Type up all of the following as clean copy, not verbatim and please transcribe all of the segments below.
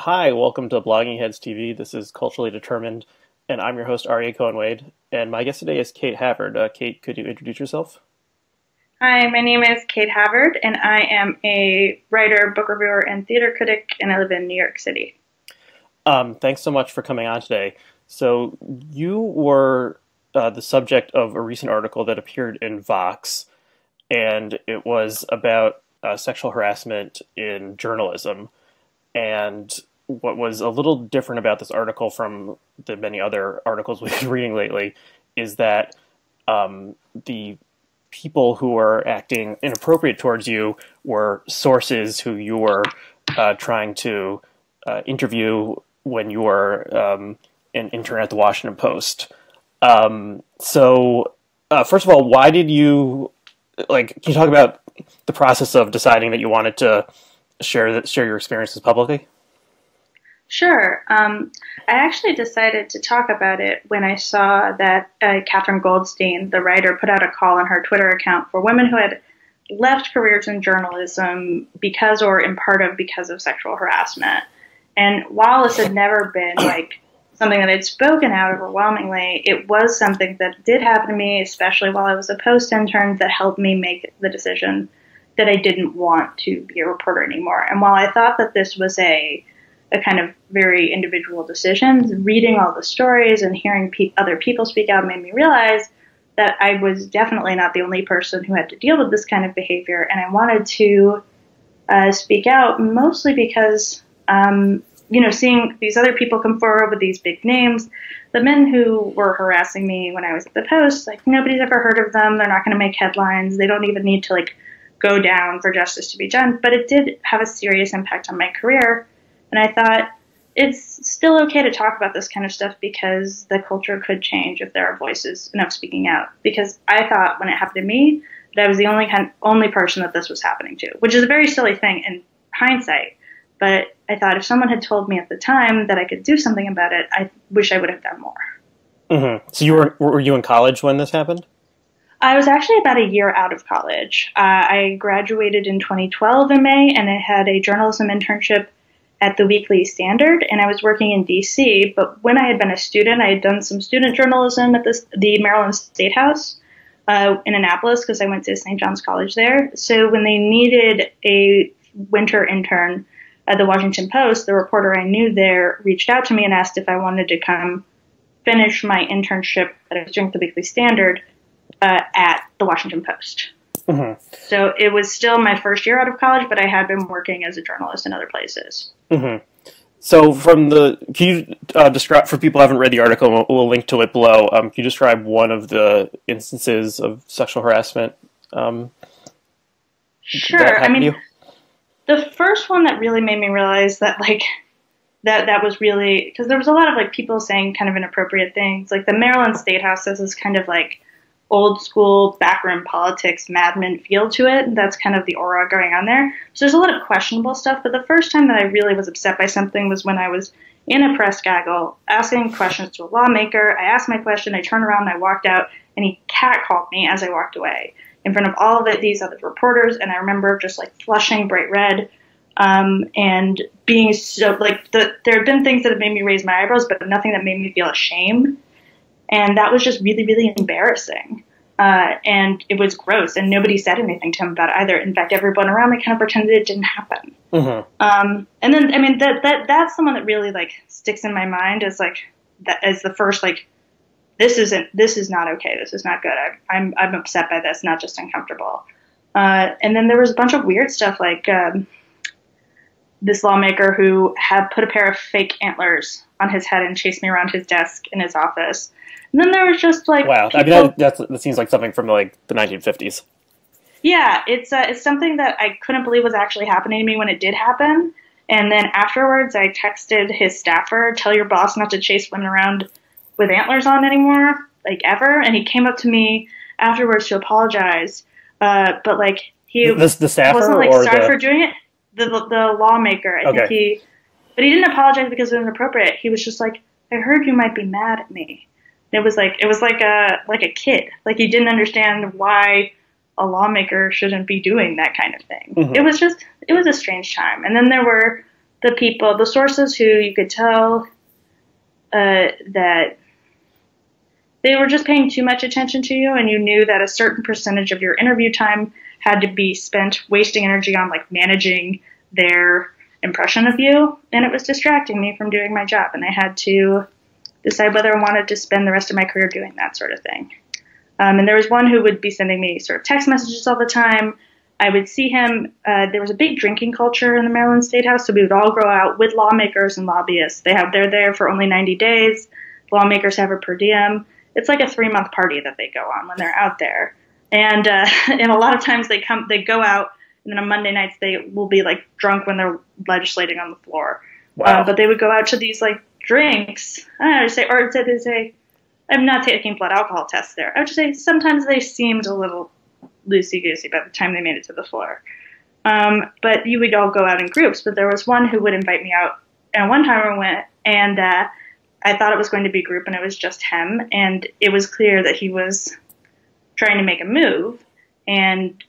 Hi, welcome to Blogging Heads TV. This is Culturally Determined, and I'm your host, Aryeh Cohen-Wade. And my guest today is Kate Havard. Kate, could you introduce yourself? Hi, my name is Kate Havard, and I am a writer, book reviewer, and theater critic, and I live in New York City. Thanks so much for coming on today. So you were the subject of a recent article that appeared in Vox, and it was about sexual harassment in journalism. And what was a little different about this article from the many other articles we've been reading lately is that the people who were acting inappropriate towards you were sources who you were trying to interview when you were an intern at the Washington Post. So first of all, why did you, can you talk about the process of deciding that you wanted to share your experiences publicly? Sure. I actually decided to talk about it when I saw that Catherine Goldstein, the writer, put out a call on her Twitter account for women who had left careers in journalism because or in part of because of sexual harassment. And while this had never been something that I'd spoken out overwhelmingly, it was something that did happen to me, especially while I was a post intern, that helped me make the decision that I didn't want to be a reporter anymore. And while I thought that this was a kind of very individual decision, reading all the stories and hearing other people speak out made me realize that I was definitely not the only person who had to deal with this kind of behavior. And I wanted to speak out mostly because, seeing these other people come forward with these big names, the men who were harassing me when I was at the Post, nobody's ever heard of them. They're not going to make headlines. They don't even need to go down for justice to be done, but it did have a serious impact on my career. And I thought it's still okay to talk about this kind of stuff because the culture could change if there are voices enough speaking out. Because I thought when it happened to me that I was the only person that this was happening to, which is a very silly thing in hindsight. But I thought if someone had told me at the time that I could do something about it, I wish I would have done more. Mm-hmm. So were you in college when this happened? I was actually about a year out of college. I graduated in 2012 in May, and I had a journalism internship at the Weekly Standard, and I was working in D.C., but when I had been a student, I had done some student journalism at the Maryland State House in Annapolis, because I went to St. John's College there. So when they needed a winter intern at the Washington Post, the reporter I knew there reached out to me and asked if I wanted to come finish my internship that I was doing at the Weekly Standard at the Washington Post. Mm-hmm. So it was still my first year out of college, but I had been working as a journalist in other places. Mm-hmm. So can you describe, for people who haven't read the article, we'll link to it below, can you describe one of the instances of sexual harassment? Sure. I mean, the first one that really made me realize that that was really, because there was a lot of people saying kind of inappropriate things. The Maryland State House has this kind of old school backroom politics Mad Men feel to it. That's kind of the aura going on there. So there's a lot of questionable stuff. But the first time that I really was upset by something was when I was in a press gaggle asking questions to a lawmaker. I asked my question, I turned around, and I walked out, and he catcalled me as I walked away in front of all of these other reporters. And I remember just flushing bright red and being so there had been things that have made me raise my eyebrows, but nothing that made me feel ashamed. And that was just really, really embarrassing. And it was gross, and nobody said anything to him about it either. In fact, everyone around me kind of pretended it didn't happen. Mm-hmm. And then, I mean, that's the one that really sticks in my mind as as the first this is not okay. This is not good. I'm upset by this, not just uncomfortable. And then there was a bunch of weird stuff this lawmaker who had put a pair of fake antlers on his head and chased me around his desk in his office. And then there was just wow. People, I mean, that seems like something from the 1950s. Yeah, it's something that I couldn't believe was actually happening to me when it did happen. And then afterwards, I texted his staffer, "Tell your boss not to chase women around with antlers on anymore, ever." And he came up to me afterwards to apologize. But he the staffer wasn't or sorry for doing it. The lawmaker, I think but he didn't apologize because it was inappropriate. He was just I heard you might be mad at me. And it was like a kid. He didn't understand why a lawmaker shouldn't be doing that kind of thing. Mm-hmm. It was a strange time. And then there were the sources who you could tell that they were just paying too much attention to you, and you knew that a certain percentage of your interview time had to be spent wasting energy on like managing their impression of you, and it was distracting me from doing my job, and I had to decide whether I wanted to spend the rest of my career doing that sort of thing. And there was one who would be sending me sort of text messages all the time. I would see him. There was a big drinking culture in the Maryland State House, so we would all go out with lawmakers and lobbyists. They're there for only 90 days. Lawmakers have a per diem. It's like a 3-month party that they go on when they're out there. And a lot of times they go out, and then on Monday nights they will be like drunk when they're legislating on the floor. Wow. But they would go out to these like drinks. They say, I'm not taking blood alcohol tests there. I would just say sometimes they seemed a little loosey-goosey by the time they made it to the floor. But you would all go out in groups. But there was one who would invite me out. And one time I went, and I thought it was going to be a group, and it was just him. And it was clear that he was trying to make a move. And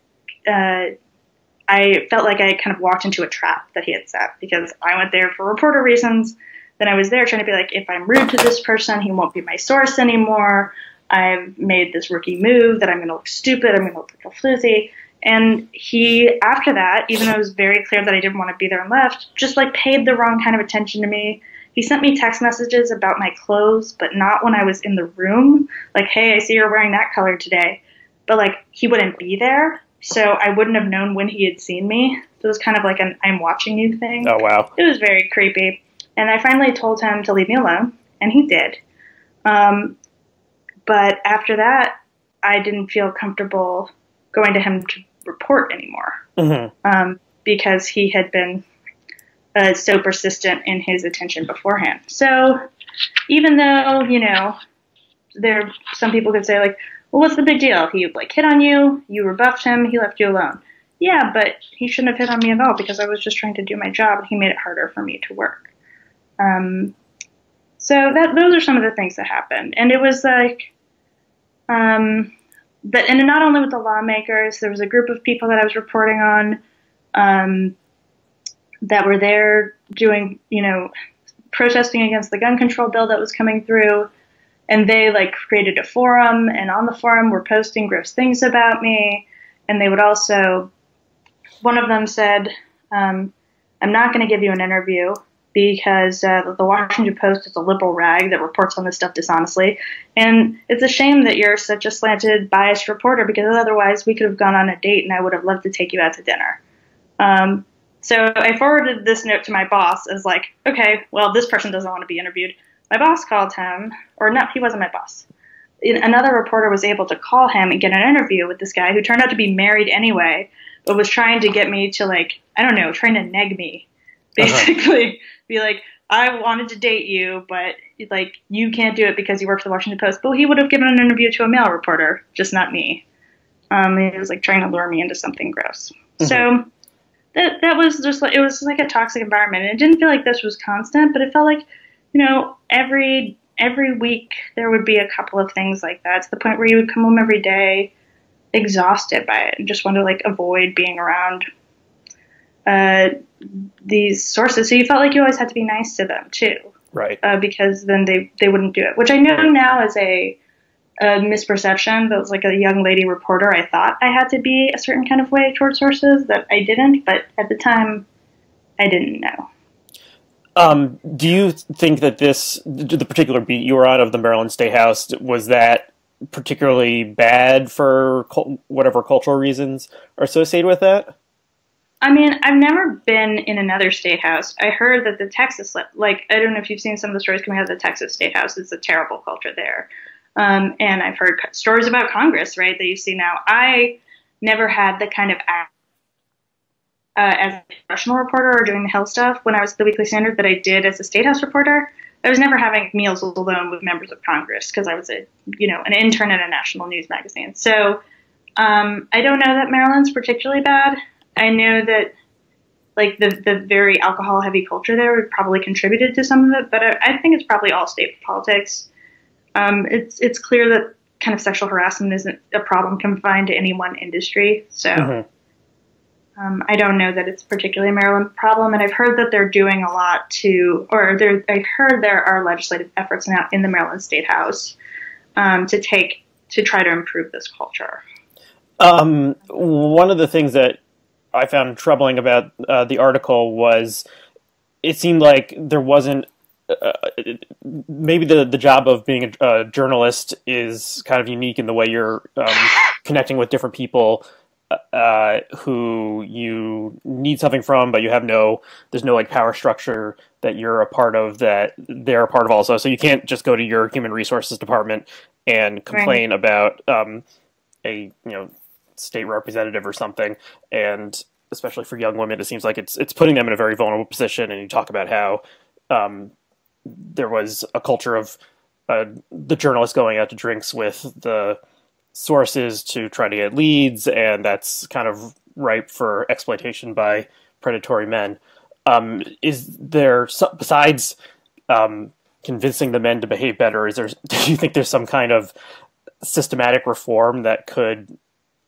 I felt like I kind of walked into a trap that he had set, because I went there for reporter reasons. Then I was there trying to be like, if I'm rude to this person, he won't be my source anymore. I've made this rookie move that I'm going to look stupid. I'm going to look like a floozy. And he, after that, even though it was very clear that I didn't want to be there and left, just like paid the wrong kind of attention to me. He sent me text messages about my clothes, but not when I was in the room. Like, hey, I see you're wearing that color today. But like, he wouldn't be there. So I wouldn't have known when he had seen me. So it was kind of like an I'm watching you thing. Oh, wow. It was very creepy. And I finally told him to leave me alone, and he did. But after that, I didn't feel comfortable going to him to report anymore. Mm-hmm. Because he had been so persistent in his attention beforehand. So even though, some people could say, like, well, what's the big deal? He, like, hit on you, you rebuffed him, he left you alone. Yeah, but he shouldn't have hit on me at all, because I was just trying to do my job, and he made it harder for me to work. So those are some of the things that happened. And it was like, and not only with the lawmakers, there was a group of people that I was reporting on, that were there doing, protesting against the gun control bill that was coming through. And they like created a forum, and on the forum were posting gross things about me. And they would also, one of them said, I'm not going to give you an interview, because the Washington Post is a liberal rag that reports on this stuff dishonestly. And it's a shame that you're such a slanted, biased reporter, because otherwise we could have gone on a date and I would have loved to take you out to dinner. So I forwarded this note to my boss as like, okay, well, this person doesn't want to be interviewed. My boss called him, or no, he wasn't my boss. Another reporter was able to call him and get an interview with this guy who turned out to be married anyway, but was trying to get me to, like, I don't know, trying to neg me. Basically, be like, I wanted to date you, but like, you can't do it because you work for the Washington Post. But he would have given an interview to a male reporter, just not me. He was like trying to lure me into something gross. Mm-hmm. So that was just like, it was like a toxic environment. And it didn't feel like this was constant, but it felt like, every week there would be a couple of things like that, to the point where you would come home every day exhausted by it and just want to like avoid being around these sources. So you felt like you always had to be nice to them too, right? Because then they wouldn't do it, which I know now is a misperception. That was like a young lady reporter. I thought I had to be a certain kind of way towards sources that I didn't, but at the time I didn't know. Do you think that the particular beat you were on of the Maryland State House, was that particularly bad for whatever cultural reasons are associated with that? I mean, I've never been in another state house. I heard that the Texas, like, I don't know if you've seen some of the stories coming out of the Texas State House. It's a terrible culture there. And I've heard stories about Congress, right, that you see now. I never had the kind of as a professional reporter or doing the Hill stuff when I was at the Weekly Standard that I did as a State House reporter. I was never having meals alone with members of Congress because I was an intern at a national news magazine. So I don't know that Maryland's particularly bad. I know that like the very alcohol heavy culture there probably contributed to some of it, but I think it's probably all state politics. It's clear that kind of sexual harassment isn't a problem confined to any one industry. So I don't know that it's particularly a Maryland problem, and I've heard that they're doing a lot I've heard there are legislative efforts now in the Maryland State House to try to improve this culture. One of the things that I found troubling about the article was it seemed like there wasn't maybe the job of being a journalist is kind of unique in the way you're connecting with different people who you need something from, but there's no like power structure that you're a part of that they're a part of also. So you can't just go to your human resources department and complain about a state representative or something. And especially for young women, it seems like it's putting them in a very vulnerable position. And you talk about how there was a culture of the journalists going out to drinks with the sources to try to get leads, and that's kind of ripe for exploitation by predatory men. Is there, besides convincing the men to behave better, do you think there's some kind of systematic reform that could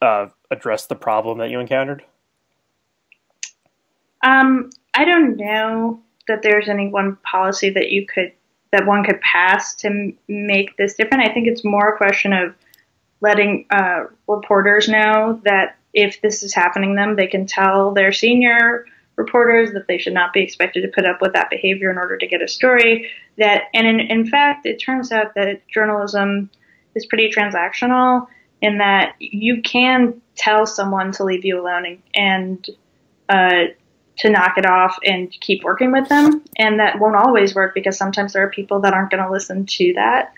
address the problem that you encountered? I don't know that there's any one policy that one could pass to make this different. I think it's more a question of letting reporters know that if this is happening to them, they can tell their senior reporters that they should not be expected to put up with that behavior in order to get a story. In fact, it turns out that journalism is pretty transactional in that you can tell someone to leave you alone and to knock it off and keep working with them. And that won't always work because sometimes there are people that aren't going to listen to that.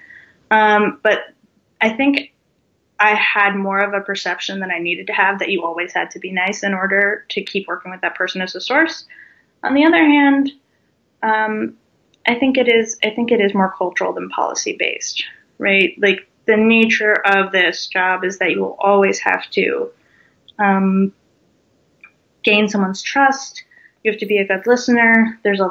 But I think I had more of a perception than I needed to have that you always had to be nice in order to keep working with that person as a source. On the other hand, I think it is more cultural than policy based, right? Like the nature of this job is that you will always have to gain someone's trust. You have to be a good listener. There's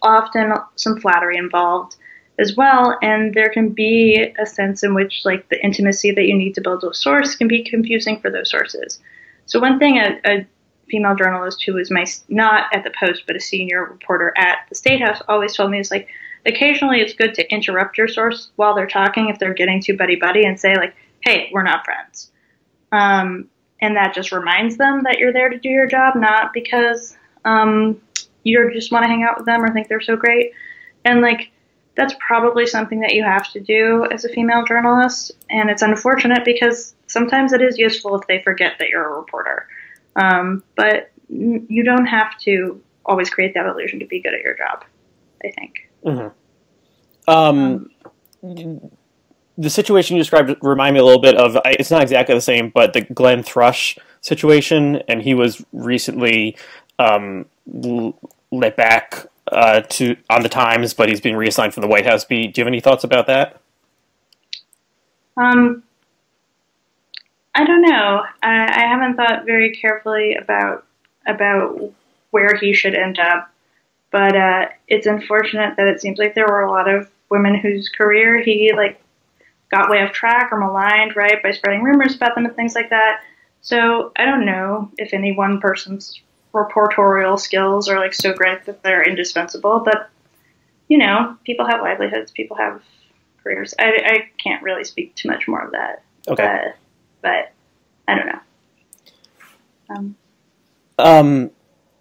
often some flattery involved as well, and there can be a sense in which like the intimacy that you need to build a source can be confusing for those sources. So one thing a female journalist who was not at the Post but a senior reporter at the State House always told me is like occasionally it's good to interrupt your source while they're talking if they're getting too buddy-buddy and say like, hey, we're not friends. And that just reminds them that you're there to do your job, not because you just want to hang out with them or think they're so great. And like that's probably something that you have to do as a female journalist. And it's unfortunate because sometimes it is useful if they forget that you're a reporter. But you don't have to always create that illusion to be good at your job, I think. Mm-hmm. The situation you described remind me a little bit of, it's not exactly the same, but the Glenn Thrush situation. And he was recently let back on the Times, but he's being reassigned from the White House beat. Do you have any thoughts about that? I don't know. I haven't thought very carefully about where he should end up, but it's unfortunate that it seems like there were a lot of women whose career he like got way off track or maligned, right, by spreading rumors about them and things like that. So I don't know if any one person's reportorial skills are like so great that they're indispensable, but people have livelihoods, people have careers. I can't really speak too much more of that. Okay. But I don't know.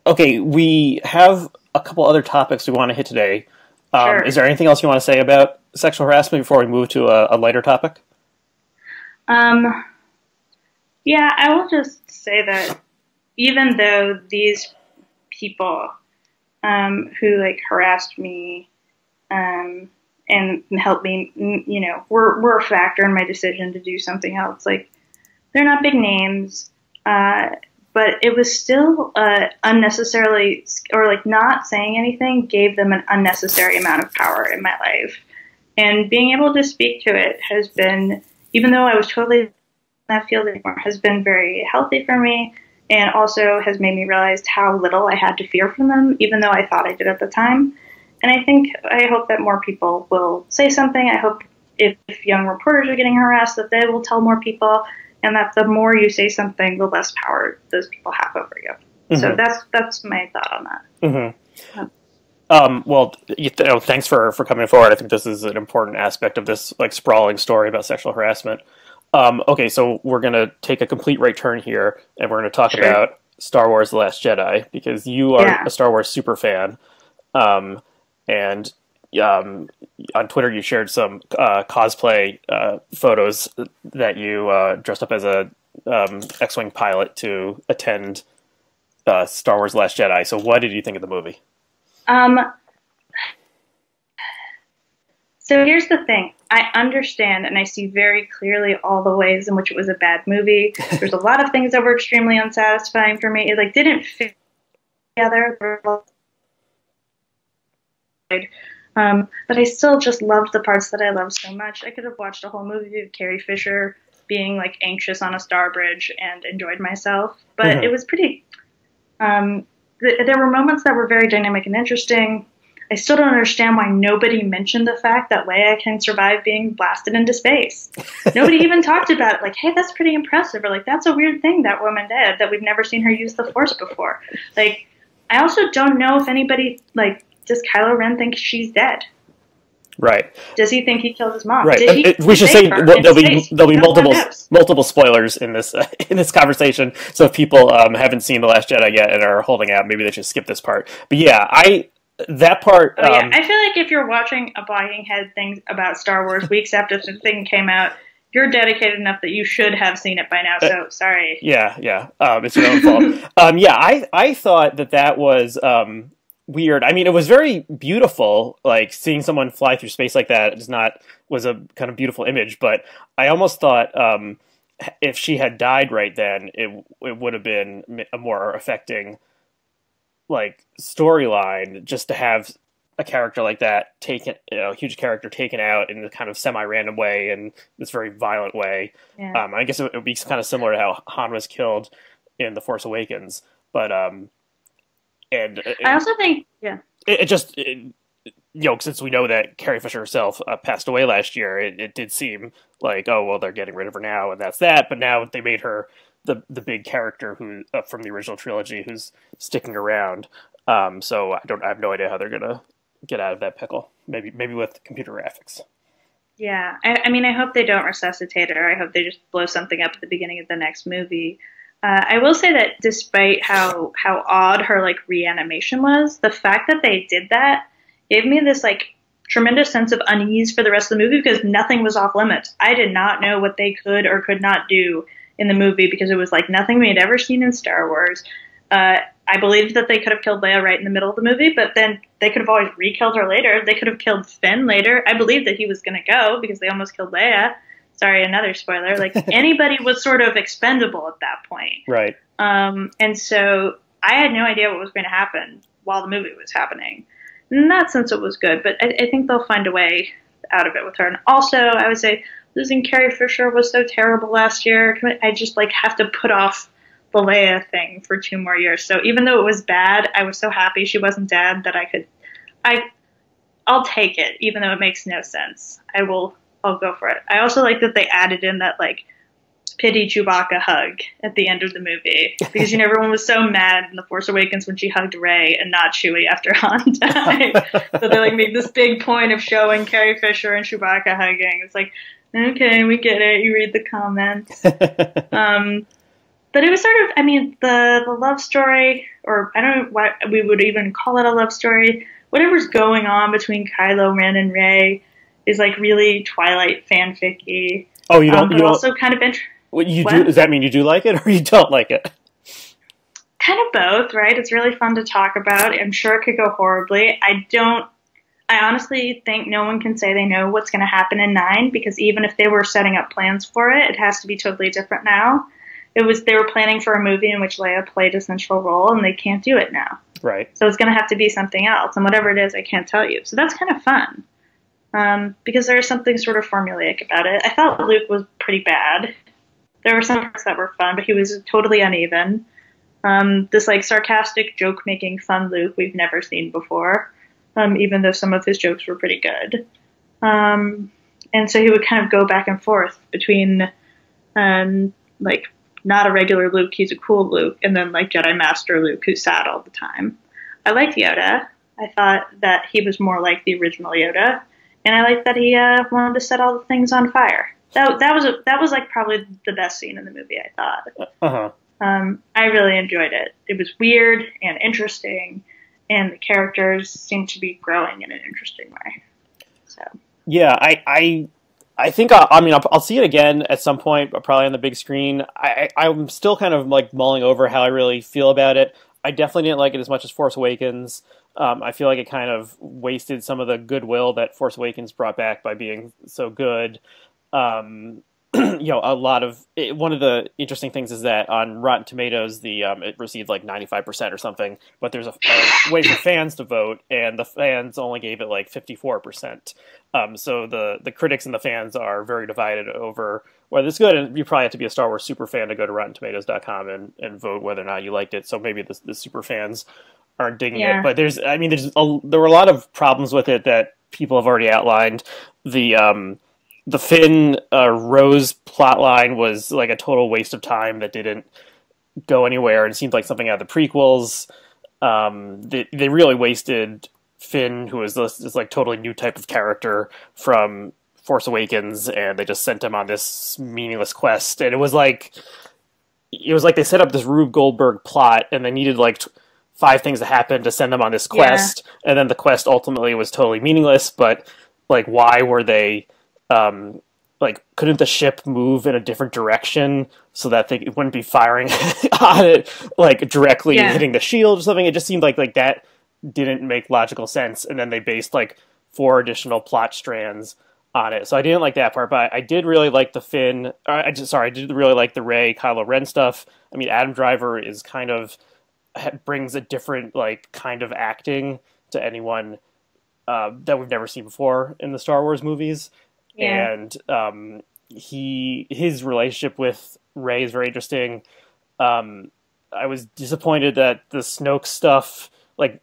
Okay, we have a couple other topics we want to hit today. Sure. Is there anything else you want to say about sexual harassment before we move to a lighter topic? Yeah, I will just say that even though these people who like harassed me and helped me, were a factor in my decision to do something else, like they're not big names, but it was still unnecessarily, or like not saying anything gave them an unnecessary amount of power in my life. And being able to speak to it has been, even though I was totally in that field anymore, has been very healthy for me, and also has made me realize how little I had to fear from them, even though I thought I did at the time. And I hope that more people will say something. I hope if young reporters are getting harassed, that they will tell more people, and that the more you say something, the less power those people have over you. So Mm-hmm. that's my thought on that. Mm-hmm. Well, thanks for coming forward. I think this is an important aspect of this like sprawling story about sexual harassment. Okay, so we're gonna take a complete right turn here, and we're gonna talk Sure. about Star Wars: The Last Jedi because you are Yeah. a Star Wars super fan, and on Twitter you shared some cosplay photos that you dressed up as a X-wing pilot to attend Star Wars: Last Jedi. So, what did you think of the movie? Um, so here's the thing. I understand and I see very clearly all the ways in which it was a bad movie. There's a lot of things that were extremely unsatisfying for me. It like didn't fit together. But I still just loved the parts that I loved so much. I could have watched a whole movie of Carrie Fisher being like anxious on a star bridge and enjoyed myself. But it Mm-hmm. was pretty. There were moments that were very dynamic and interesting. I still don't understand why nobody mentioned the fact that Leia can survive being blasted into space. Nobody even talked about it, like, hey, that's pretty impressive, or like, that's a weird thing that woman did that we've never seen her use the Force before. Like, I also don't know if anybody, like, does Kylo Ren think she's dead? Right. Does he think he killed his mom? Right. Did he We should say save her in there'll space? be No one multiple knows. spoilers in this in this conversation. So if people haven't seen The Last Jedi yet and are holding out, maybe they should skip this part. But yeah, I that part. Oh yeah, I feel like if you're watching a Blogging Head thing about Star Wars weeks after the thing came out, you're dedicated enough that you should have seen it by now. So sorry. Yeah. It's your own fault. Yeah, I thought that was weird. I mean, it was very beautiful. Like seeing someone fly through space like that was a kind of beautiful image. But I almost thought if she had died right then, it would have been a more affecting like storyline just to have a character like that taken, a huge character taken out in a kind of semi-random way and this very violent way. Yeah. I guess it would be kind of similar to how Han was killed in The Force Awakens, but and I also think, yeah. since we know that Carrie Fisher herself passed away last year, it did seem like, oh well, they're getting rid of her now, and that's that. But now they made her the big character who from the original trilogy who's sticking around. So I have no idea how they're gonna get out of that pickle. Maybe with computer graphics. Yeah, I mean, I hope they don't resuscitate her. I hope they just blow something up at the beginning of the next movie. I will say that despite how odd her like reanimation was, the fact that they did that gave me this like tremendous sense of unease for the rest of the movie because nothing was off limits. I did not know what they could or could not do in the movie because it was like nothing we had ever seen in Star Wars. I believed that they could have killed Leia right in the middle of the movie, but then they could have always re-killed her later. They could have killed Finn later. I believed that he was going to go because they almost killed Leia. Sorry, another spoiler. Like anybody was sort of expendable at that point. Right. And so I had no idea what was going to happen while the movie was happening. In that sense, it was good, but I think they'll find a way out of it with her. And also, I would say losing Carrie Fisher was so terrible last year. I just like have to put off the Leia thing for 2 more years. So even though it was bad, I was so happy she wasn't dead that I'll take it, even though it makes no sense. I'll go for it. I also like that they added in that like pity Chewbacca hug at the end of the movie because everyone was so mad in The Force Awakens when she hugged Rey and not Chewie after Han died. So they like made this big point of showing Carrie Fisher and Chewbacca hugging. It's like, okay, we get it. You read the comments. But it was sort of, I mean, the love story, or I don't know what we would even call it a love story. Whatever's going on between Kylo Ren and Rey is like really Twilight fanficky. Oh, you don't. But You don't. also kind of What you do? Does that mean you do like it or you don't like it? Kind of both, right? It's really fun to talk about. I'm sure it could go horribly. I honestly think no one can say they know what's going to happen in 9 because even if they were setting up plans for it, it has to be totally different now. They were planning for a movie in which Leia played a central role, and they can't do it now. Right. So it's going to have to be something else, and whatever it is, I can't tell you. So that's kind of fun, because there is something sort of formulaic about it. I thought Luke was pretty bad. There were some parts that were fun, but he was totally uneven. This like sarcastic, joke-making, fun Luke we've never seen before, even though some of his jokes were pretty good. And so he would kind of go back and forth between, like, not a regular Luke, he's a cool Luke, and then like Jedi Master Luke who's sad all the time. I liked Yoda. I thought that he was more like the original Yoda, and I liked that he wanted to set all the things on fire. That was like probably the best scene in the movie, I thought. Uh-huh. I really enjoyed it. It was weird and interesting, and the characters seemed to be growing in an interesting way. So yeah, I think I'll see it again at some point, but probably on the big screen. I'm still kind of like mulling over how I really feel about it. I definitely didn't like it as much as Force Awakens. I feel like it kind of wasted some of the goodwill that Force Awakens brought back by being so good. One of the interesting things is that on Rotten Tomatoes, it received like 95% or something, but there's a way for fans to vote, and the fans only gave it like 54%. So the critics and the fans are very divided over whether it's good, and you probably have to be a Star Wars super fan to go to RottenTomatoes.com and vote whether or not you liked it. So maybe the super fans aren't digging it, but there were a lot of problems with it that people have already outlined. The Finn Rose plotline was like a total waste of time that didn't go anywhere. It seemed like something out of the prequels. They really wasted Finn, who was this like totally new type of character from Force Awakens, and they just sent him on this meaningless quest. And it was like they set up this Rube Goldberg plot, and they needed like 5 things to happen to send them on this quest, and then the quest ultimately was totally meaningless. But like, why were they? Couldn't the ship move in a different direction so that they wouldn't be firing on it, like directly hitting the shield or something? It just seemed like that didn't make logical sense. And then they based like 4 additional plot strands on it. So I didn't like that part, but I did really like the Finn. I did really like the Rey Kylo Ren stuff. I mean, Adam Driver is kind of brings a different like kind of acting to anyone that we've never seen before in the Star Wars movies. Yeah. And his relationship with Rey is very interesting. I was disappointed that the Snoke stuff, like,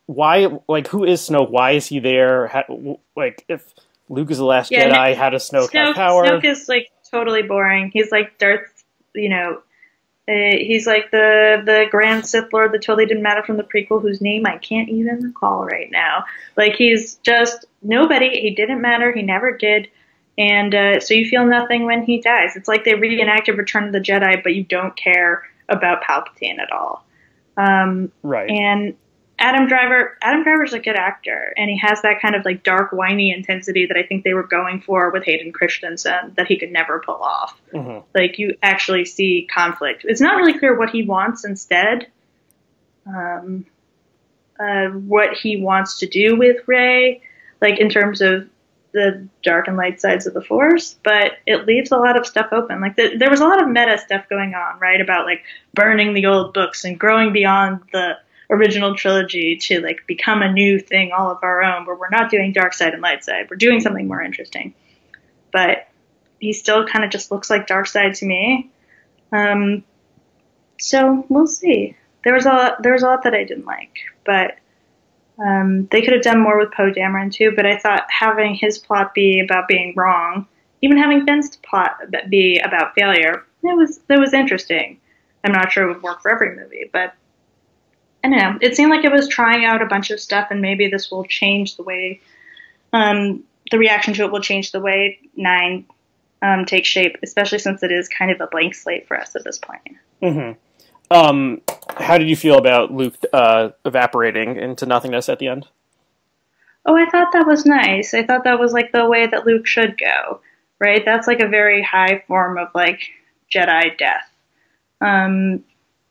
who is Snoke? Why is he there? If Luke is the Last Jedi, how does Snoke have power? Snoke is like totally boring. He's like Darth, he's like the Grand Sith Lord that totally didn't matter from the prequel, whose name I can't even recall right now. Like, he's just nobody. He didn't matter. He never did. And so you feel nothing when he dies. It's like they reenacted Return of the Jedi, but you don't care about Palpatine at all. Right. And Adam Driver's a good actor, and he has that kind of like dark, whiny intensity that I think they were going for with Hayden Christensen that he could never pull off. Mm-hmm. Like, you actually see conflict. It's not really clear what he wants instead, what he wants to do with Rey, like in terms of the dark and light sides of the Force, but it leaves a lot of stuff open. Like, there was a lot of meta stuff going on, right, about like burning the old books and growing beyond the original trilogy to like become a new thing all of our own, where we're not doing dark side and light side. We're doing something more interesting. But he still kind of just looks like dark side to me. So we'll see. There was a lot that I didn't like, but they could have done more with Poe Dameron too. But I thought having his plot be about being wrong, even having Finn's plot be about failure, that was interesting. I'm not sure it would work for every movie, but I don't know. It seemed like it was trying out a bunch of stuff, and maybe this will change the way the reaction to it will change the way 9 takes shape, especially since it is kind of a blank slate for us at this point. Mm-hmm. How did you feel about Luke evaporating into nothingness at the end? Oh, I thought that was nice. I thought that was like the way that Luke should go, right? That's like a very high form of like Jedi death.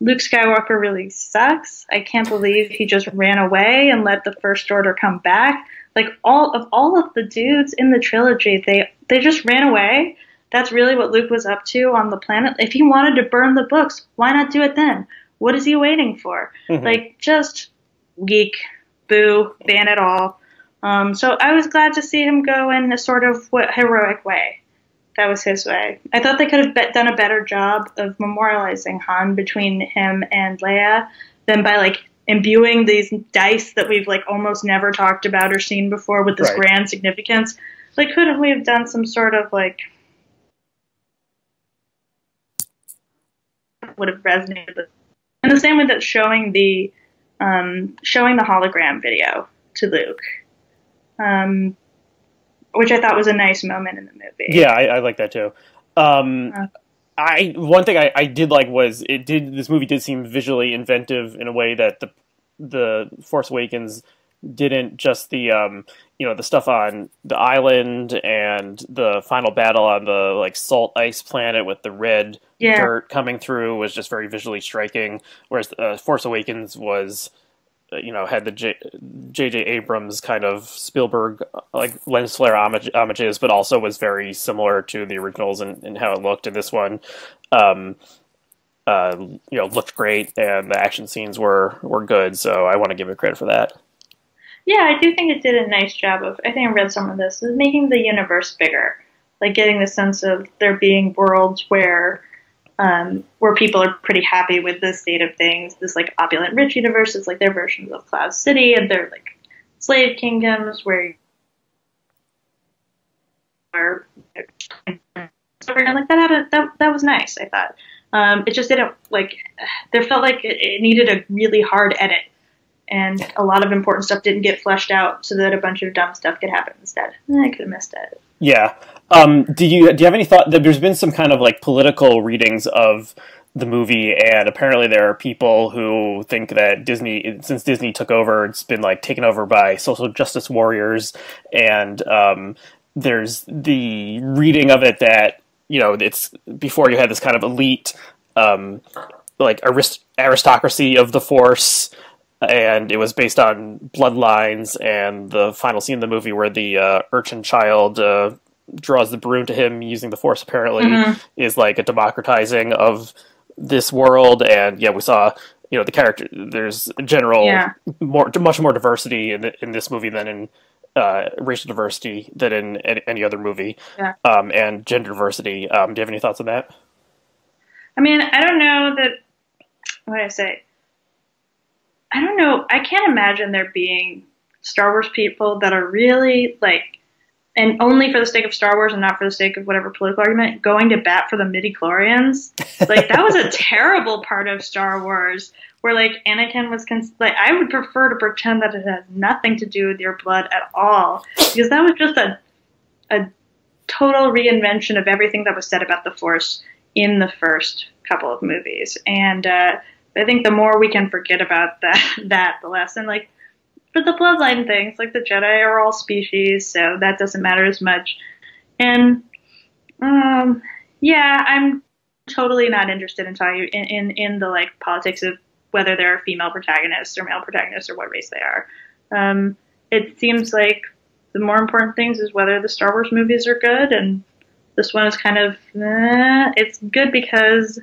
Luke Skywalker really sucks. I can't believe he just ran away and let the First Order come back. Like, all of the dudes in the trilogy, they just ran away. That's really what Luke was up to on the planet. If he wanted to burn the books, why not do it then? What is he waiting for? Mm-hmm. Like, just geek, boo, ban it all. So I was glad to see him go in a sort of heroic way. That was his way. I thought they could have done a better job of memorializing Han between him and Leia than by like imbuing these dice that we've like almost never talked about or seen before with this grand significance. Like, couldn't we have done some sort of like would have resonated with. And the same with that showing the hologram video to Luke, which I thought was a nice moment in the movie. Yeah, I like that too. One thing I did like was this movie did seem visually inventive in a way that the Force Awakens didn't. Just the the stuff on the island and the final battle on the like salt ice planet with the red dirt coming through was just very visually striking, whereas Force Awakens was had the J.J. Abrams kind of Spielberg like lens flare homages, but also was very similar to the originals and how it looked. And this one, looked great, and the action scenes were good. So I want to give it credit for that. Yeah, I do think it did a nice job of. I think I read some of this, is making the universe bigger, like getting the sense of there being worlds where people are pretty happy with the state of things. This like opulent rich universe is like their versions of Cloud City, and they're like slave kingdoms where like that was nice. I thought it just didn't like there felt like it needed a really hard edit, and a lot of important stuff didn't get fleshed out so that a bunch of dumb stuff could happen instead. I could have missed it. Yeah. Do you have any thought that there's been some kind of like political readings of the movie, and apparently there are people who think that since Disney took over, it's been like taken over by social justice warriors, and there's the reading of it that it's before you had this kind of elite like aristocracy of the Force, and it was based on bloodlines, and the final scene of the movie where the urchin child draws the broom to him using the Force apparently is like a democratizing of this world. And we saw the character, there's general much more diversity in this movie than in racial diversity than in any other movie, and gender diversity. Do you have any thoughts on that? I mean, I don't know that. What do I say? I don't know. I can't imagine there being Star Wars people that are really like, and only for the sake of Star Wars and not for the sake of whatever political argument, going to bat for the midi-chlorians. Like, that was a terrible part of Star Wars, where like Anakin was like, I would prefer to pretend that it has nothing to do with your blood at all, because that was just a total reinvention of everything that was said about the Force in the first couple of movies. And I think the more we can forget about that, the less. And like for the bloodline things, like the Jedi are all species, so that doesn't matter as much. And I'm totally not interested in talking in the like politics of whether there are female protagonists or male protagonists or what race they are. It seems like the more important things is whether the Star Wars movies are good, and this one is kind of it's good because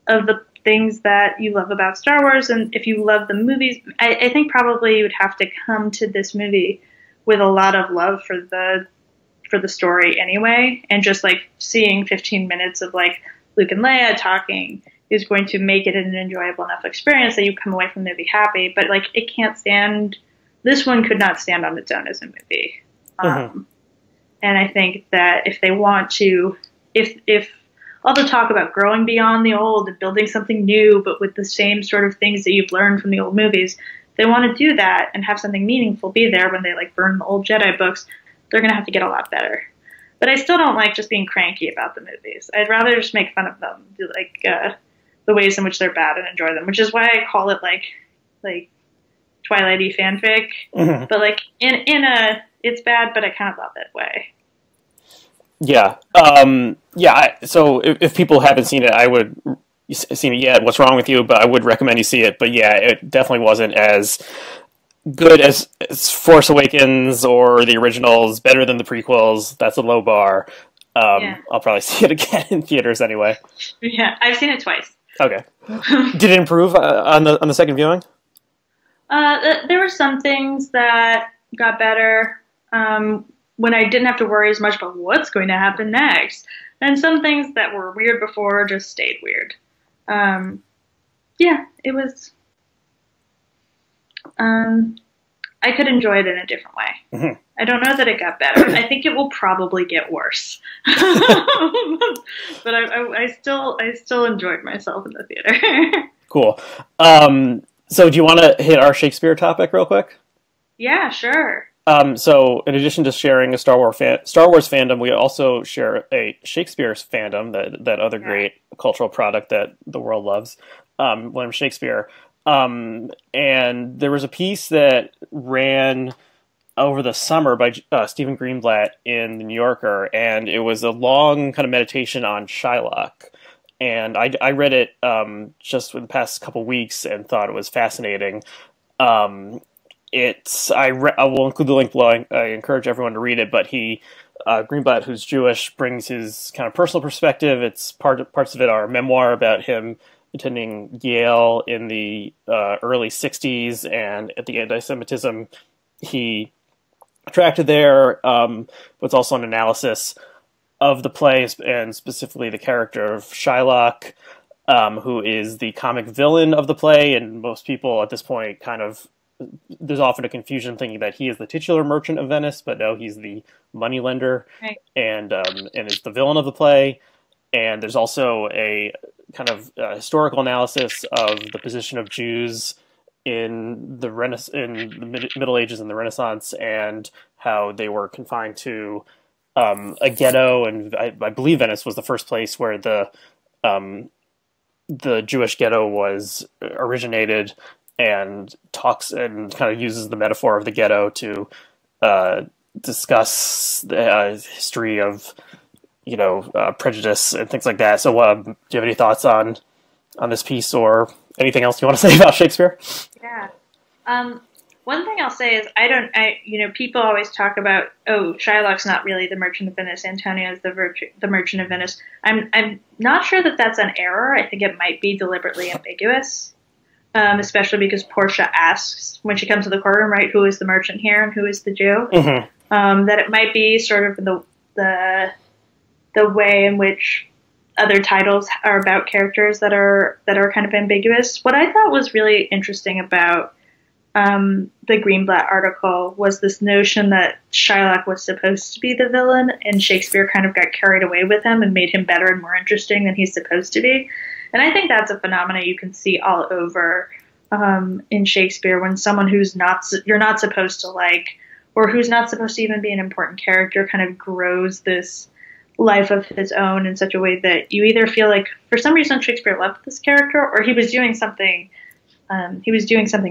of the things that you love about Star Wars. And if you love the movies, I think probably you would have to come to this movie with a lot of love for the story anyway, and just like seeing 15 minutes of like Luke and Leia talking is going to make it an enjoyable enough experience that you come away from the movie happy. But like this one could not stand on its own as a movie. And I think that if they want to, if all the talk about growing beyond the old and building something new, but with the same sort of things that you've learned from the old movies, they want to do that and have something meaningful be there when they like burn the old Jedi books, they're going to have to get a lot better. But I still don't like just being cranky about the movies. I'd rather just make fun of them, do like the ways in which they're bad, and enjoy them, which is why I call it like Twilight-y fanfic. But like in it's bad, but I kind of love it way. Yeah. So if people haven't seen it, what's wrong with you? But I would recommend you see it. But yeah, it definitely wasn't as good as Force Awakens or the originals, better than the prequels. That's a low bar. I'll probably see it again in theaters anyway. Yeah, I've seen it twice. Okay. Did it improve on the second viewing? There were some things that got better when I didn't have to worry as much about what's going to happen next. And some things that were weird before just stayed weird. It was... I could enjoy it in a different way. Mm-hmm. I don't know that it got better. I think it will probably get worse. But I still enjoyed myself in the theater. Cool. So do you want to hit our Shakespeare topic real quick? Yeah, sure. So in addition to sharing a Star Wars fandom, we also share a Shakespeare fandom, that other great cultural product that the world loves, William Shakespeare. And there was a piece that ran over the summer by Stephen Greenblatt in The New Yorker, and it was a long kind of meditation on Shylock. And I read it just in the past couple weeks and thought it was fascinating. I will include the link below. I encourage everyone to read it. But Greenblatt, who's Jewish, brings his kind of personal perspective. It's parts of it are a memoir about him attending Yale in the early '60s and at the anti-Semitism he attracted there. But it's also an analysis of the play and specifically the character of Shylock, who is the comic villain of the play, and most people at this point there's often a confusion thinking that he is the titular merchant of Venice, but no, he's the moneylender, right. and is the villain of the play. And there's also a kind of historical analysis of the position of Jews in the Middle Ages and the Renaissance, and how they were confined to a ghetto. And I believe Venice was the first place where the Jewish ghetto was originated, and talks and kind of uses the metaphor of the ghetto to discuss the history of prejudice and things like that. So do you have any thoughts on this piece or anything else you want to say about Shakespeare? Yeah. One thing I'll say is people always talk about, Shylock's not really the Merchant of Venice, Antonio is the Merchant of Venice. I'm not sure that that's an error. I think it might be deliberately ambiguous, especially because Portia asks when she comes to the courtroom, right, who is the merchant here and who is the Jew? Mm-hmm. That it might be sort of the way in which other titles are about characters that are kind of ambiguous. What I thought was really interesting about the Greenblatt article was this notion that Shylock was supposed to be the villain, and Shakespeare kind of got carried away with him and made him better and more interesting than he's supposed to be. And I think that's a phenomenon you can see all over in Shakespeare, when someone you're not supposed to like, or who's not supposed to even be an important character, kind of grows this life of his own in such a way that you either feel like for some reason Shakespeare loved this character, or he was doing something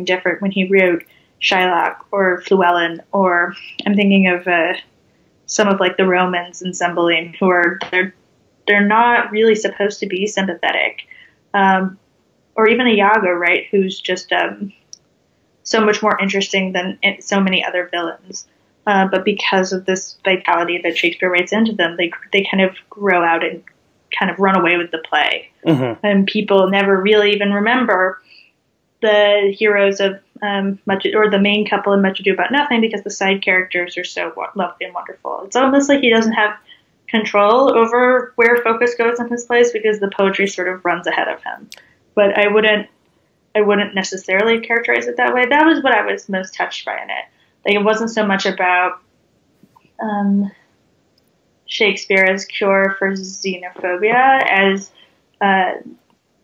different when he wrote Shylock or Fluellen, or I'm thinking of some of like the Romans and Cymbeline, who they're not really supposed to be sympathetic, or even Iago, right, who's just so much more interesting than so many other villains. But because of this vitality that Shakespeare writes into them, they kind of grow out and kind of run away with the play. Mm-hmm. And people never really even remember the heroes of the main couple in Much Ado About Nothing, because the side characters are so lovely and wonderful. It's almost like he doesn't have control over where focus goes in his plays, because the poetry sort of runs ahead of him. But I wouldn't necessarily characterize it that way. That was what I was most touched by in it. Like, it wasn't so much about Shakespeare as cure for xenophobia as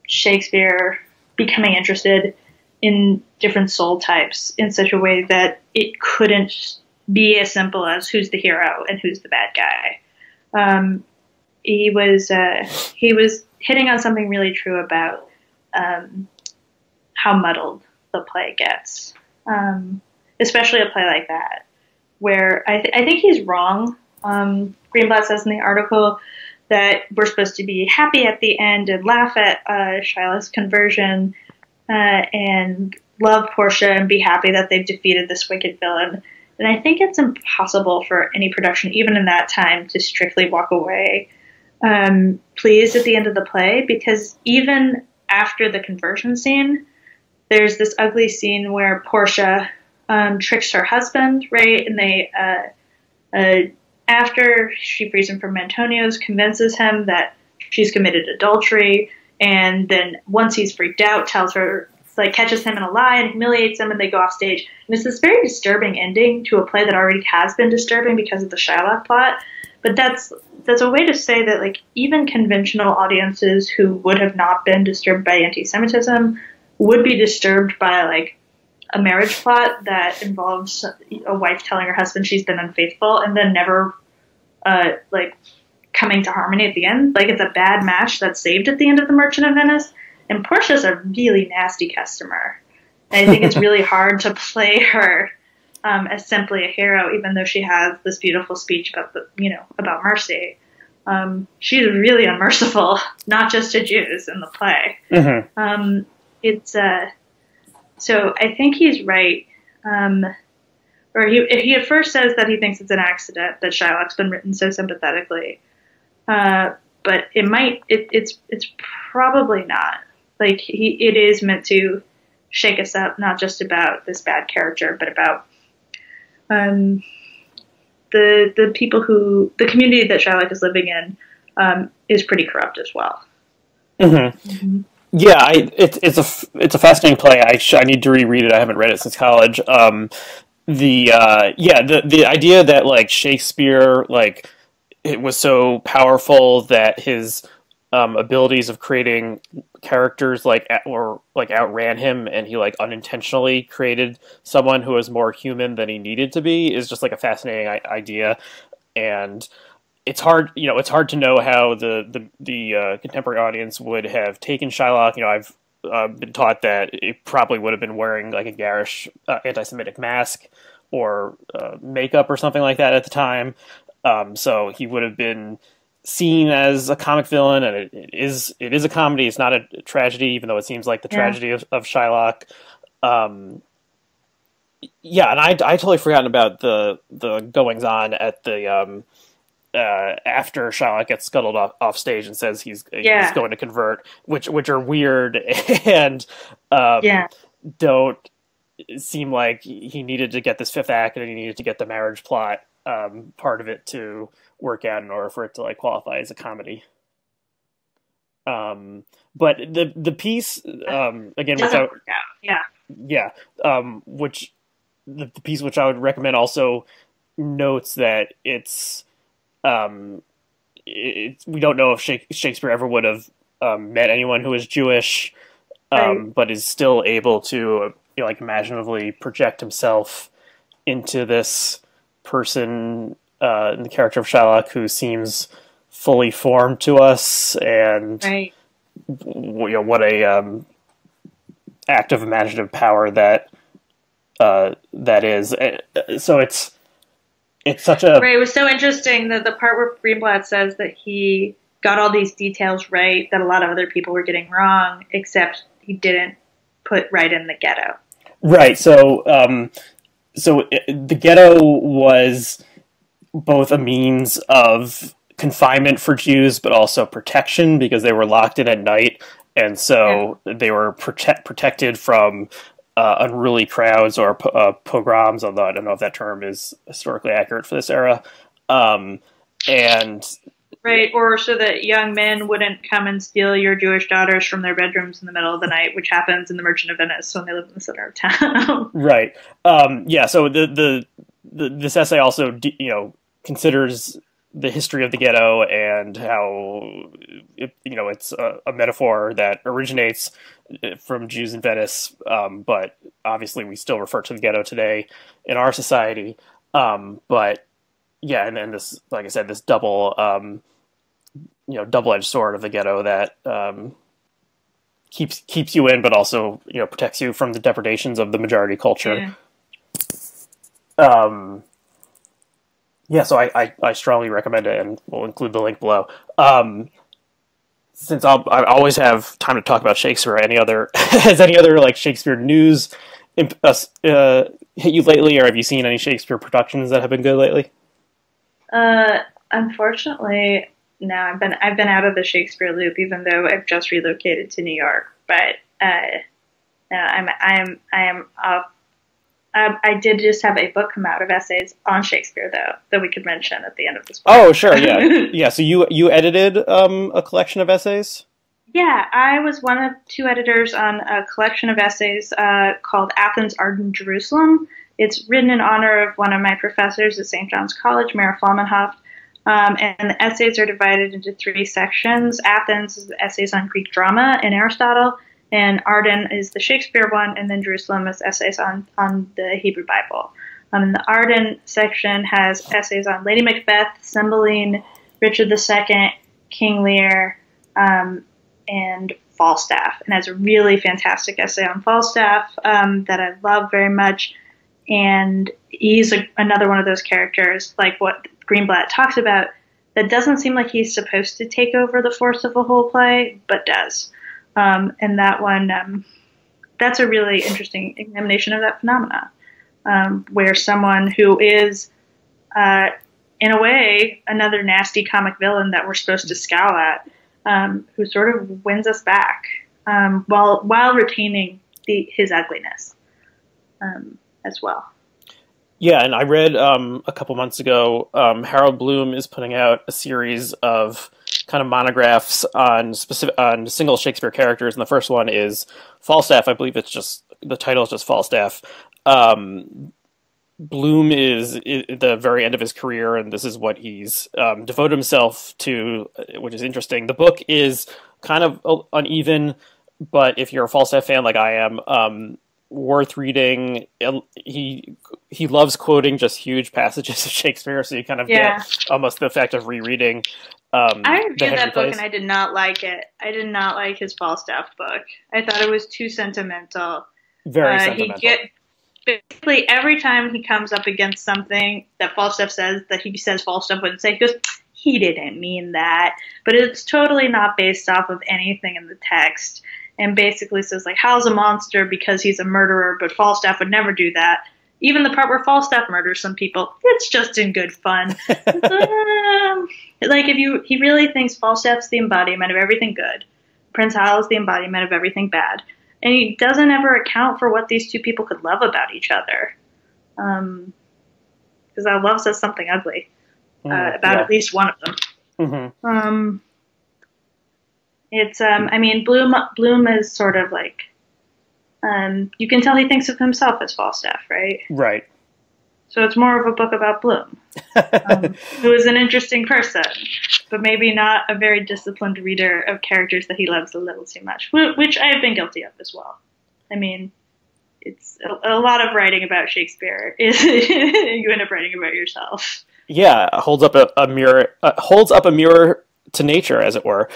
Shakespeare becoming interested in different soul types in such a way that it couldn't be as simple as who's the hero and who's the bad guy. He was hitting on something really true about how muddled the play gets. Especially a play like that, where I think he's wrong. Greenblatt says in the article that we're supposed to be happy at the end and laugh at Shylock's conversion and love Portia and be happy that they've defeated this wicked villain. And I think it's impossible for any production, even in that time, to strictly walk away pleased at the end of the play, because even after the conversion scene, there's this ugly scene where Portia tricks her husband, right? And they, after she frees him from Antonio's, convinces him that she's committed adultery, and then once he's freaked out, tells her like catches him in a lie and humiliates him, and they go off stage. And it's this very disturbing ending to a play that already has been disturbing because of the Shylock plot. But that's a way to say that, like, even conventional audiences who would have not been disturbed by anti-Semitism would be disturbed by, like, a marriage plot that involves a wife telling her husband she's been unfaithful and then never, like, coming to harmony at the end. Like, it's a bad match that's saved at the end of The Merchant of Venice. And Portia's a really nasty customer. And I think it's really hard to play her as simply a hero, even though she has this beautiful speech about about mercy. She's really unmerciful, not just to Jews in the play. Mm-hmm. So I think he's right. Or he at first says that he thinks it's an accident that Shylock's been written so sympathetically. But it's probably not. Like, it is meant to shake us up, not just about this bad character, but about the people the community that Shylock is living in is pretty corrupt as well. Mm-hmm. Mm-hmm. Yeah, it's a fascinating play. I need to reread it. I haven't read it since college. The idea that, like, Shakespeare, like, it was so powerful that his abilities of creating characters outran him, and he, like, unintentionally created someone who was more human than he needed to be, is just, like, a fascinating idea. And it's hard to know how the contemporary audience would have taken Shylock. I've been taught that it probably would have been wearing, like, a garish anti-Semitic mask or makeup or something like that at the time. So he would have been seen as a comic villain, and it is a comedy. It's not a tragedy, even though it seems like the tragedy of Shylock. And I totally forgotten about the goings on at the after Shylock gets scuttled off stage and says he's going to convert, which are weird and don't seem like he needed to get this fifth act, and he needed to get the marriage plot part of it to work out in order for it to, like, qualify as a comedy. But the piece again, doesn't work out. Which the piece which I would recommend also notes that it's we don't know if Shakespeare ever would have met anyone who is Jewish, but is still able to, like, imaginatively project himself into this person in the character of Shylock, who seems fully formed to us, and what a act of imaginative power that is. So it's such a It was so interesting that the part where Greenblatt says that he got all these details right that a lot of other people were getting wrong, except he didn't put right in the ghetto. Right. So the ghetto was both a means of confinement for Jews, but also protection, because they were locked in at night, and so they were protected from unruly crowds or pogroms, although I don't know if that term is historically accurate for this era. Or so that young men wouldn't come and steal your Jewish daughters from their bedrooms in the middle of the night, which happens in The Merchant of Venice when they live in the center of town. Right. So this essay also, considers the history of the ghetto and how it's a metaphor that originates from Jews in Venice, but obviously we still refer to the ghetto today in our society. But yeah, and then this, like I said, this double double-edged sword of the ghetto that keeps you in, but also protects you from the depredations of the majority culture. So I strongly recommend it, and we'll include the link below. Since I always have time to talk about Shakespeare, has any other like Shakespeare news hit you lately, or have you seen any Shakespeare productions that have been good lately? Unfortunately, no. I've been out of the Shakespeare loop, even though I've just relocated to New York. But no, I did just have a book come out of essays on Shakespeare, though, that we could mention at the end of this podcast. Oh, sure, yeah. Yeah, so you edited a collection of essays? Yeah, I was one of two editors on a collection of essays called Athens, Art, and Jerusalem. It's written in honor of one of my professors at St. John's College, Mayor Flamenhoff. And the essays are divided into three sections. Athens is the essays on Greek drama and Aristotle, and Arden is the Shakespeare one, and then Jerusalem is essays on the Hebrew Bible. And the Arden section has essays on Lady Macbeth, Cymbeline, Richard II, King Lear, and Falstaff, and has a really fantastic essay on Falstaff that I love very much. And he's another one of those characters, like what Greenblatt talks about, that doesn't seem like he's supposed to take over the force of a whole play, but does. And that one, that's a really interesting examination of that phenomena, where someone who is, in a way, another nasty comic villain that we're supposed to scowl at, who sort of wins us back, while retaining his ugliness as well. Yeah, and I read a couple months ago, Harold Bloom is putting out a series of kind of monographs on single Shakespeare characters, and the first one is Falstaff. I believe the title is just Falstaff. Bloom is at the very end of his career, and this is what he's devoted himself to, which is interesting. The book is kind of uneven, but if you're a Falstaff fan like I am, worth reading. He loves quoting just huge passages of Shakespeare, so you kind of get almost the effect of rereading. I reviewed that book and I did not like it. I did not like his Falstaff book. I thought it was too sentimental. Very sentimental. Basically, every time he comes up against something that Falstaff says that he says Falstaff wouldn't say, he goes, he didn't mean that. But it's totally not based off of anything in the text. And basically says, like, Hal's a monster because he's a murderer, but Falstaff would never do that. Even the part where Falstaff murders some people, it's just in good fun. Like, he really thinks Falstaff's the embodiment of everything good. Prince Hal is the embodiment of everything bad. And he doesn't ever account for what these two people could love about each other. Because love says something ugly about at least one of them. Mm-hmm. It's, I mean, Bloom is sort of like, you can tell he thinks of himself as Falstaff, right? Right. So it's more of a book about Bloom, who is an interesting person, but maybe not a very disciplined reader of characters that he loves a little too much, which I have been guilty of as well. I mean, it's a lot of writing about Shakespeare is you end up writing about yourself. Yeah, holds up a mirror to nature, as it were.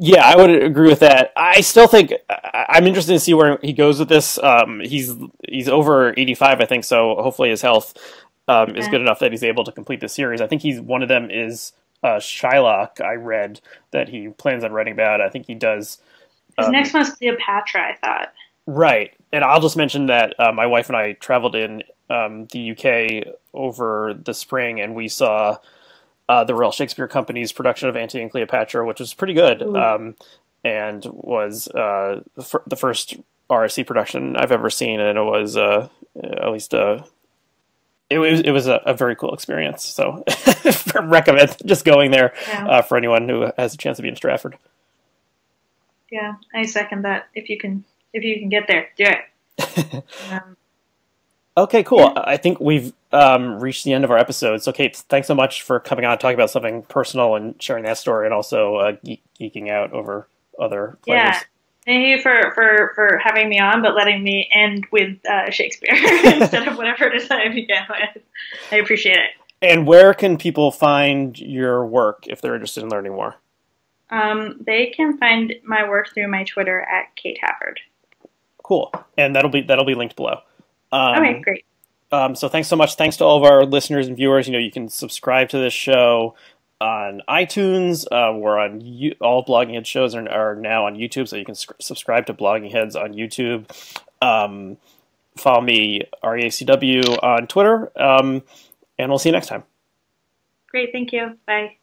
Yeah, I would agree with that. I still think I'm interested to see where he goes with this. He's over 85, I think, so hopefully his health is good enough that he's able to complete the series. I think one of them is Shylock. I read that he plans on writing about. I think he does. His next one's Cleopatra, I thought. Right, and I'll just mention that my wife and I traveled in the UK over the spring, and we saw the Royal Shakespeare Company's production of Antony and Cleopatra, which was pretty good, and was the first RSC production I've ever seen, and it was at least it was a very cool experience. So recommend just going there for anyone who has a chance to be in Stratford. Yeah, I second that. If you can get there, do it. Okay, cool. Yeah. I think we've reached the end of our episode. So, Kate, thanks so much for coming on and talking about something personal and sharing that story, and also geeking out over other players. Yeah, thank you for having me on, but letting me end with Shakespeare instead of whatever it is I began with. I appreciate it. And where can people find your work if they're interested in learning more? They can find my work through my Twitter at Kate Havard. Cool, and that'll be linked below. Okay, great. So thanks so much. Thanks to all of our listeners and viewers. You can subscribe to this show on iTunes. We're on all Blogging Heads shows are now on YouTube, so you can subscribe to Blogging Heads on YouTube. Follow me, REACW, on Twitter, and we'll see you next time. Great, thank you. Bye.